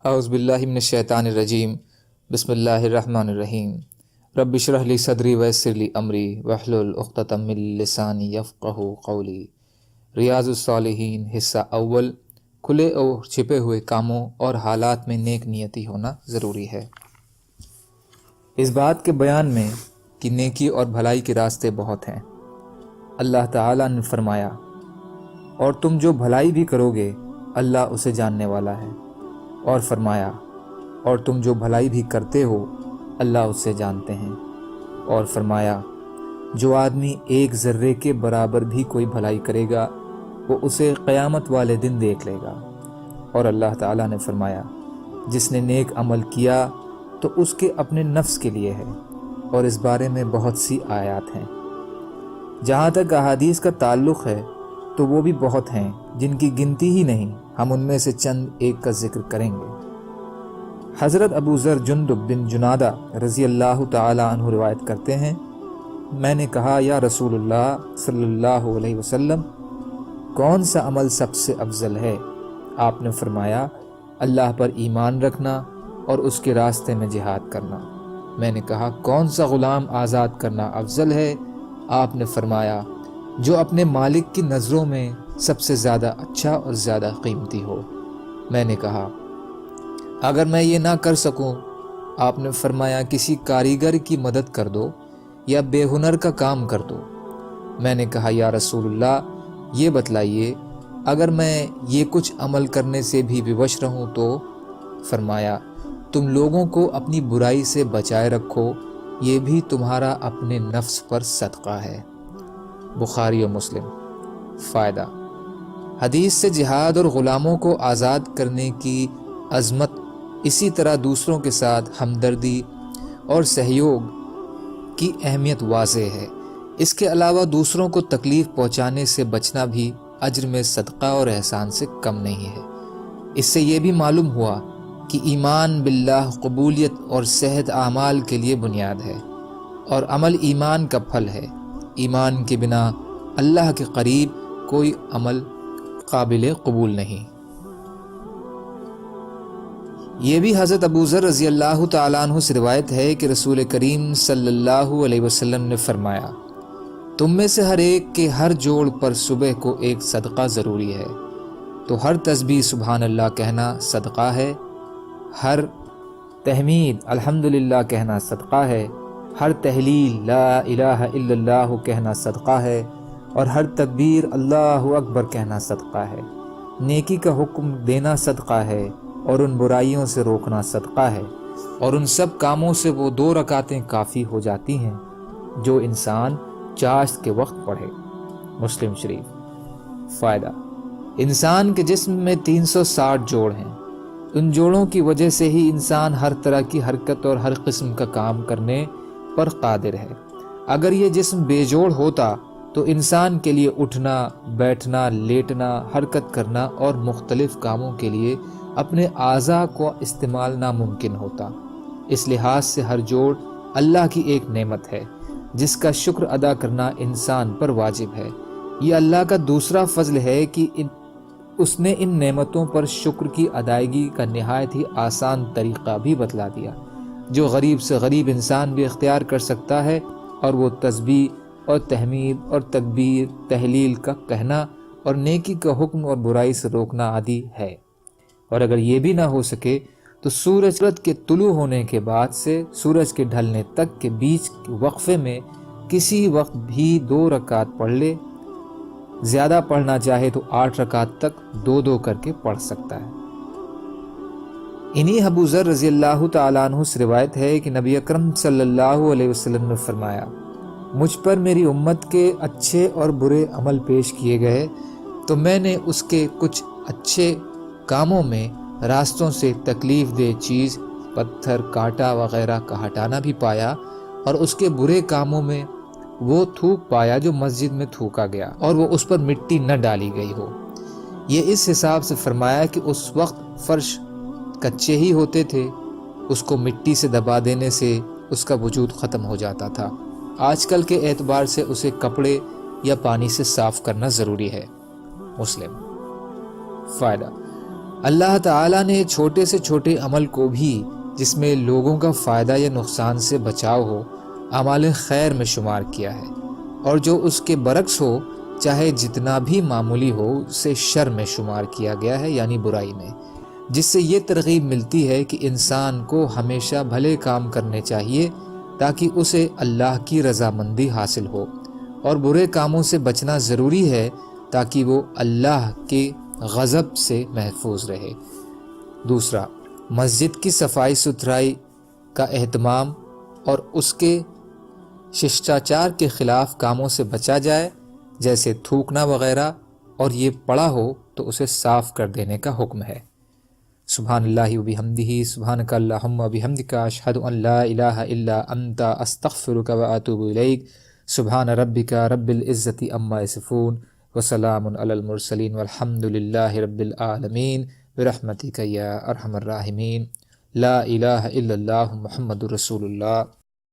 اعوذ باللہ من الشیطان الرجیم بسم اللہ الرحمن الرحیم رب اشرح لی صدری ویسر لی امری واحلل عقدۃ من لسانی یفقہوا قولی۔ ریاض الصالحین حصہ اول، کھلے اور چھپے ہوئے کاموں اور حالات میں نیک نیتی ہونا ضروری ہے۔ اس بات کے بیان میں کہ نیکی اور بھلائی کے راستے بہت ہیں، اللہ تعالیٰ نے فرمایا، اور تم جو بھلائی بھی کرو گے اللہ اسے جاننے والا ہے، اور فرمایا، اور تم جو بھلائی بھی کرتے ہو اللہ اسے جانتے ہیں، اور فرمایا، جو آدمی ایک ذرے کے برابر بھی کوئی بھلائی کرے گا وہ اسے قیامت والے دن دیکھ لے گا۔ اور اللہ تعالیٰ نے فرمایا، جس نے نیک عمل کیا تو اس کے اپنے نفس کے لیے ہے، اور اس بارے میں بہت سی آیات ہیں۔ جہاں تک احادیث کا تعلق ہے تو وہ بھی بہت ہیں جن کی گنتی ہی نہیں، ہم ان میں سے چند ایک کا ذکر کریں گے۔ حضرت ابو ذر جندب بن جنادہ رضی اللہ تعالی عنہ روایت کرتے ہیں، میں نے کہا، یا رسول اللہ صلی اللہ علیہ وسلم، کون سا عمل سب سے افضل ہے؟ آپ نے فرمایا، اللہ پر ایمان رکھنا اور اس کے راستے میں جہاد کرنا۔ میں نے کہا، کون سا غلام آزاد کرنا افضل ہے؟ آپ نے فرمایا، جو اپنے مالک کی نظروں میں سب سے زیادہ اچھا اور زیادہ قیمتی ہو۔ میں نے کہا، اگر میں یہ نہ کر سکوں؟ آپ نے فرمایا، کسی کاریگر کی مدد کر دو یا بے ہنر کا کام کر دو۔ میں نے کہا، یا رسول اللہ، یہ بتلائیے، اگر میں یہ کچھ عمل کرنے سے بھی وش رہوں تو؟ فرمایا، تم لوگوں کو اپنی برائی سے بچائے رکھو، یہ بھی تمہارا اپنے نفس پر صدقہ ہے۔ بخاری و مسلم۔ فائدہ: حدیث سے جہاد اور غلاموں کو آزاد کرنے کی عظمت، اسی طرح دوسروں کے ساتھ ہمدردی اور سہیوگ کی اہمیت واضح ہے۔ اس کے علاوہ دوسروں کو تکلیف پہنچانے سے بچنا بھی اجر میں صدقہ اور احسان سے کم نہیں ہے۔ اس سے یہ بھی معلوم ہوا کہ ایمان باللہ قبولیت اور صحت اعمال کے لیے بنیاد ہے، اور عمل ایمان کا پھل ہے۔ ایمان کے بنا اللہ کے قریب کوئی عمل قابل قبول نہیں۔ یہ بھی حضرت ابو ذر رضی اللہ تعالیٰ عنہ سے روایت ہے کہ رسول کریم صلی اللہ علیہ وسلم نے فرمایا، تم میں سے ہر ایک کے ہر جوڑ پر صبح کو ایک صدقہ ضروری ہے، تو ہر تسبیح سبحان اللہ کہنا صدقہ ہے، ہر تحمید الحمدللہ کہنا صدقہ ہے، ہر تحلیل لا الہ الا اللہ کہنا صدقہ ہے، اور ہر تکبیر اللہ اکبر کہنا صدقہ ہے۔ نیکی کا حکم دینا صدقہ ہے، اور ان برائیوں سے روکنا صدقہ ہے، اور ان سب کاموں سے وہ 2 رکعتیں کافی ہو جاتی ہیں جو انسان چاشت کے وقت پڑھے۔ مسلم شریف۔ فائدہ: انسان کے جسم میں 360 جوڑ ہیں۔ ان جوڑوں کی وجہ سے ہی انسان ہر طرح کی حرکت اور ہر قسم کا کام کرنے پر قادر ہے۔ اگر یہ جسم بے جوڑ ہوتا تو انسان کے لیے اٹھنا، بیٹھنا، لیٹنا، حرکت کرنا اور مختلف کاموں کے لیے اپنے اعضاء کو استعمال ناممکن ہوتا۔ اس لحاظ سے ہر جوڑ اللہ کی ایک نعمت ہے جس کا شکر ادا کرنا انسان پر واجب ہے۔ یہ اللہ کا دوسرا فضل ہے کہ اس نے ان نعمتوں پر شکر کی ادائیگی کا نہایت ہی آسان طریقہ بھی بتلا دیا، جو غریب سے غریب انسان بھی اختیار کر سکتا ہے، اور وہ تسبیح اور تحمید اور تکبیر، تحلیل کا کہنا اور نیکی کا حکم اور برائی سے روکنا عادی ہے۔ اور اگر یہ بھی نہ ہو سکے تو سورج کے طلوع ہونے کے بعد سے سورج کے ڈھلنے تک کے بیچ وقفے میں کسی وقت بھی 2 رکعت پڑھ لے، زیادہ پڑھنا چاہے تو 8 رکعت تک 2 کر کے پڑھ سکتا ہے۔ انہی ابو ذر رضی اللہ تعالیٰ عنہ سے روایت ہے کہ نبی اکرم صلی اللہ علیہ وسلم نے فرمایا، مجھ پر میری امت کے اچھے اور برے عمل پیش کیے گئے تو میں نے اس کے کچھ اچھے کاموں میں راستوں سے تکلیف دہ چیز، پتھر، کانٹا وغیرہ کا ہٹانا بھی پایا، اور اس کے برے کاموں میں وہ تھوک پایا جو مسجد میں تھوکا گیا اور وہ اس پر مٹی نہ ڈالی گئی ہو۔ یہ اس حساب سے فرمایا کہ اس وقت فرش کچے ہی ہوتے تھے، اس کو مٹی سے دبا دینے سے اس کا وجود ختم ہو جاتا تھا۔ آج کل کے اعتبار سے اسے کپڑے یا پانی سے صاف کرنا ضروری ہے۔ مسلم۔ فائدہ: اللہ تعالیٰ نے چھوٹے سے چھوٹے عمل کو بھی جس میں لوگوں کا فائدہ یا نقصان سے بچاؤ ہو اعمال خیر میں شمار کیا ہے، اور جو اس کے برعکس ہو چاہے جتنا بھی معمولی ہو اسے شر میں شمار کیا گیا ہے، یعنی برائی میں، جس سے یہ ترغیب ملتی ہے کہ انسان کو ہمیشہ بھلے کام کرنے چاہیے تاکہ اسے اللہ کی رضامندی حاصل ہو، اور برے کاموں سے بچنا ضروری ہے تاکہ وہ اللہ کے غضب سے محفوظ رہے۔ دوسرا، مسجد کی صفائی ستھرائی کا اہتمام اور اس کے ششٹاچار کے خلاف کاموں سے بچا جائے، جیسے تھوکنا وغیرہ، اور یہ پڑا ہو تو اسے صاف کر دینے کا حکم ہے۔ سبحان اللہ و بحمدہ، سبحانک اللہم و بحمدک، اشہد ان لا الہ الا انت، استغفرک و اتوب الیک۔ سبحان ربک رب العزت عما یصفون، وسلام علی المرسلین، والحمد للہ رب العالمین، برحمتک یا ارحم الراحمین۔ لا الہ الا اللہ محمد رسول اللہ۔